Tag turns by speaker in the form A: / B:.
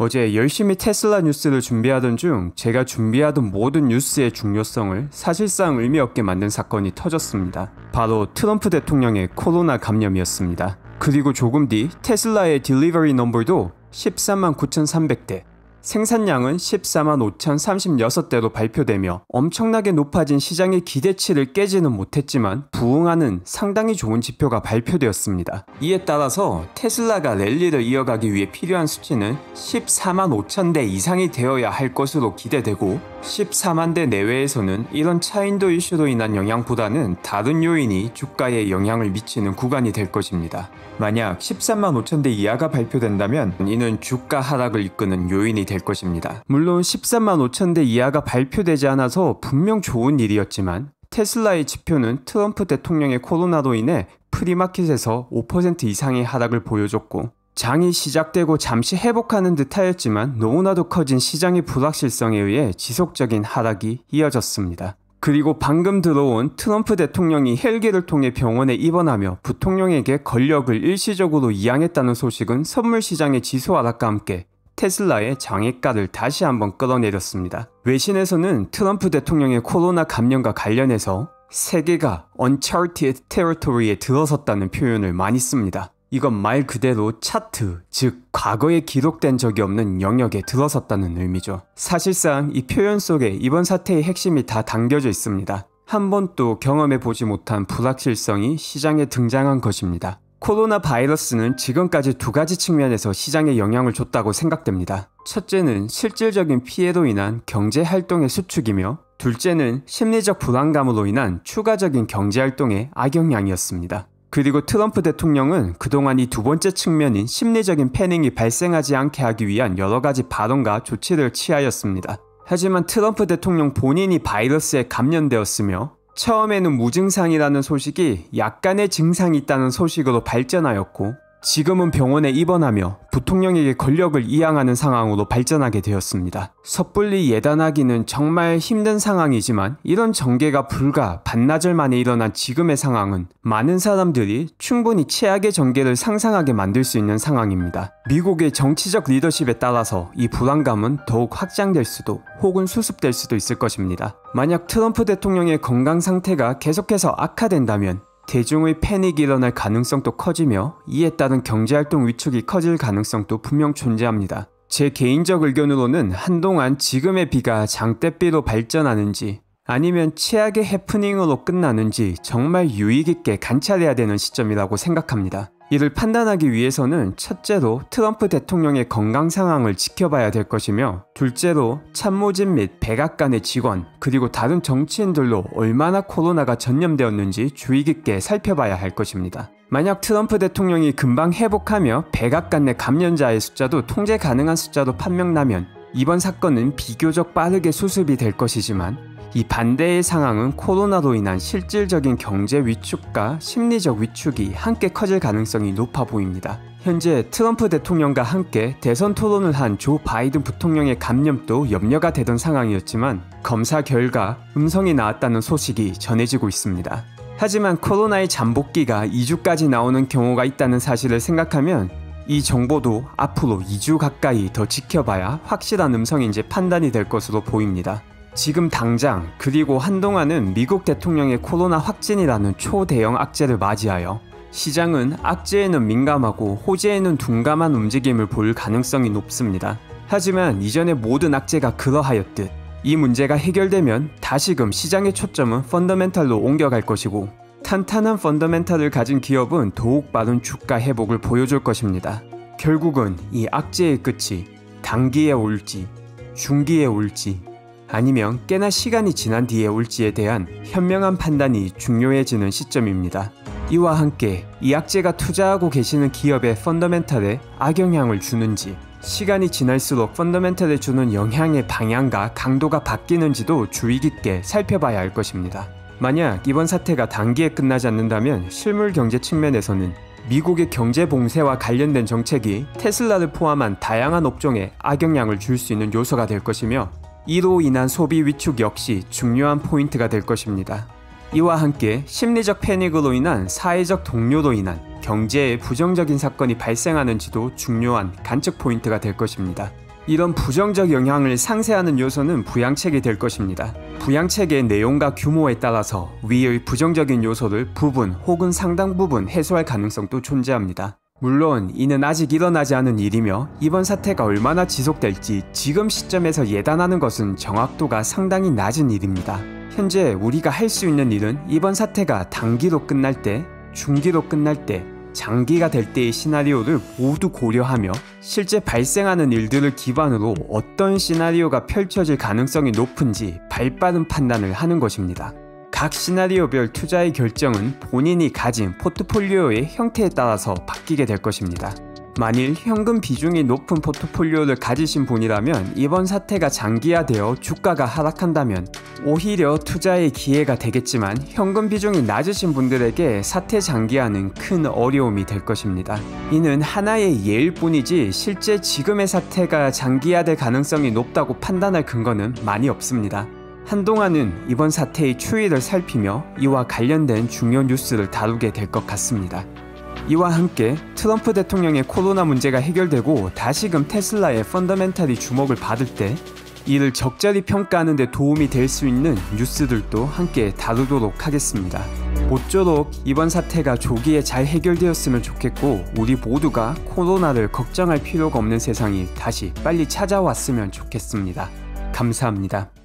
A: 어제 열심히 테슬라 뉴스를 준비하던 중 제가 준비하던 모든 뉴스의 중요성을 사실상 의미 없게 만든 사건이 터졌습니다. 바로 트럼프 대통령의 코로나 감염이었습니다. 그리고 조금 뒤 테슬라의 딜리버리 넘버도 14만 9,300대, 생산량은 14만 5,036대로 발표되며 엄청나게 높아진 시장의 기대치를 깨지는 못했지만 부응하는 상당히 좋은 지표가 발표되었습니다. 이에 따라서 테슬라가 랠리를 이어가기 위해 필요한 수치는 14만 5천대 이상이 되어야 할 것으로 기대되고 14만 대 내외에서는 이런 차인도 이슈로 인한 영향보다는 다른 요인이 주가에 영향을 미치는 구간이 될 것입니다. 만약 13만 5천대 이하가 발표된다면 이는 주가 하락을 이끄는 요인이 될 것입니다. 물론 13만 5천대 이하가 발표되지 않아서 분명 좋은 일이었지만 테슬라의 지표는 트럼프 대통령의 코로나로 인해 프리마켓에서 5% 이상의 하락을 보여줬고 장이 시작되고 잠시 회복하는 듯 하였지만 너무나도 커진 시장의 불확실성에 의해 지속적인 하락이 이어졌습니다. 그리고 방금 들어온 트럼프 대통령이 헬기를 통해 병원에 입원하며 부통령에게 권력을 일시적으로 이양했다는 소식은 선물 시장의 지수 하락과 함께 테슬라의 장애가를 다시 한번 끌어내렸습니다. 외신에서는 트럼프 대통령의 코로나 감염과 관련해서 세계가 uncharted territory에 들어섰다는 표현을 많이 씁니다. 이건 말 그대로 차트, 즉 과거에 기록된 적이 없는 영역에 들어섰다는 의미죠. 사실상 이 표현 속에 이번 사태의 핵심이 다 담겨져 있습니다. 한 번도 경험해보지 못한 불확실성이 시장에 등장한 것입니다. 코로나 바이러스는 지금까지 두 가지 측면에서 시장에 영향을 줬다고 생각됩니다. 첫째는 실질적인 피해로 인한 경제활동의 수축이며 둘째는 심리적 불안감으로 인한 추가적인 경제활동의 악영향이었습니다. 그리고 트럼프 대통령은 그동안 이 두 번째 측면인 심리적인 패닉이 발생하지 않게 하기 위한 여러 가지 발언과 조치를 취하였습니다. 하지만 트럼프 대통령 본인이 바이러스에 감염되었으며 처음에는 무증상이라는 소식이 약간의 증상이 있다는 소식으로 발전하였고 지금은 병원에 입원하며 부통령에게 권력을 이양하는 상황으로 발전하게 되었습니다. 섣불리 예단하기는 정말 힘든 상황이지만 이런 전개가 불과 반나절 만에 일어난 지금의 상황은 많은 사람들이 충분히 최악의 전개를 상상하게 만들 수 있는 상황입니다. 미국의 정치적 리더십에 따라서 이 불안감은 더욱 확장될 수도 혹은 수습될 수도 있을 것입니다. 만약 트럼프 대통령의 건강 상태가 계속해서 악화된다면 대중의 패닉이 일어날 가능성도 커지며 이에 따른 경제활동 위축이 커질 가능성도 분명 존재합니다. 제 개인적 의견으로는 한동안 지금의 비가 장대비로 발전하는지 아니면 최악의 해프닝으로 끝나는지 정말 유의깊게 관찰해야 되는 시점이라고 생각합니다. 이를 판단하기 위해서는 첫째로 트럼프 대통령의 건강 상황을 지켜봐야 될 것이며 둘째로 참모진 및 백악관의 직원 그리고 다른 정치인들로 얼마나 코로나가 전염되었는지 주의 깊게 살펴봐야 할 것입니다. 만약 트럼프 대통령이 금방 회복하며 백악관 내 감염자의 숫자도 통제 가능한 숫자로 판명나면 이번 사건은 비교적 빠르게 수습이 될 것이지만 이 반대의 상황은 코로나로 인한 실질적인 경제 위축과 심리적 위축이 함께 커질 가능성이 높아 보입니다. 현재 트럼프 대통령과 함께 대선 토론을 한 조 바이든 부통령의 감염도 염려가 되던 상황이었지만 검사 결과 음성이 나왔다는 소식이 전해지고 있습니다. 하지만 코로나의 잠복기가 2주까지 나오는 경우가 있다는 사실을 생각하면 이 정보도 앞으로 2주 가까이 더 지켜봐야 확실한 음성인지 판단이 될 것으로 보입니다. 지금 당장 그리고 한동안은 미국 대통령의 코로나 확진이라는 초대형 악재를 맞이하여 시장은 악재에는 민감하고 호재에는 둔감한 움직임을 볼 가능성이 높습니다. 하지만 이전의 모든 악재가 그러하였듯 이 문제가 해결되면 다시금 시장의 초점은 펀더멘탈로 옮겨갈 것이고 탄탄한 펀더멘탈을 가진 기업은 더욱 빠른 주가 회복을 보여줄 것입니다. 결국은 이 악재의 끝이 단기에 올지 중기에 올지 아니면 꽤나 시간이 지난 뒤에 올지에 대한 현명한 판단이 중요해지는 시점입니다. 이와 함께 이 악재가 투자하고 계시는 기업의 펀더멘탈에 악영향을 주는지 시간이 지날수록 펀더멘탈에 주는 영향의 방향과 강도가 바뀌는지도 주의 깊게 살펴봐야 할 것입니다. 만약 이번 사태가 단기에 끝나지 않는다면 실물 경제 측면에서는 미국의 경제 봉쇄와 관련된 정책이 테슬라를 포함한 다양한 업종에 악영향을 줄 수 있는 요소가 될 것이며 이로 인한 소비 위축 역시 중요한 포인트가 될 것입니다. 이와 함께 심리적 패닉으로 인한 사회적 동요로 인한 경제에 부정적인 사건이 발생하는지도 중요한 관측 포인트가 될 것입니다. 이런 부정적 영향을 상쇄하는 요소는 부양책이 될 것입니다. 부양책의 내용과 규모에 따라서 위의 부정적인 요소를 부분 혹은 상당 부분 해소할 가능성도 존재합니다. 물론 이는 아직 일어나지 않은 일이며 이번 사태가 얼마나 지속될지 지금 시점에서 예단하는 것은 정확도가 상당히 낮은 일입니다. 현재 우리가 할 수 있는 일은 이번 사태가 단기로 끝날 때, 중기로 끝날 때, 장기가 될 때의 시나리오를 모두 고려하며 실제 발생하는 일들을 기반으로 어떤 시나리오가 펼쳐질 가능성이 높은지 발빠른 판단을 하는 것입니다. 각 시나리오별 투자의 결정은 본인이 가진 포트폴리오의 형태에 따라서 바뀌게 될 것입니다. 만일 현금 비중이 높은 포트폴리오를 가지신 분이라면 이번 사태가 장기화되어 주가가 하락한다면 오히려 투자의 기회가 되겠지만 현금 비중이 낮으신 분들에게 사태 장기화는 큰 어려움이 될 것입니다. 이는 하나의 예일 뿐이지 실제 지금의 사태가 장기화될 가능성이 높다고 판단할 근거는 많이 없습니다. 한동안은 이번 사태의 추이를 살피며 이와 관련된 중요 뉴스를 다루게 될 것 같습니다. 이와 함께 트럼프 대통령의 코로나 문제가 해결되고 다시금 테슬라의 펀더멘탈이 주목을 받을 때 이를 적절히 평가하는 데 도움이 될 수 있는 뉴스들도 함께 다루도록 하겠습니다. 모쪼록 이번 사태가 조기에 잘 해결되었으면 좋겠고 우리 모두가 코로나를 걱정할 필요가 없는 세상이 다시 빨리 찾아왔으면 좋겠습니다. 감사합니다.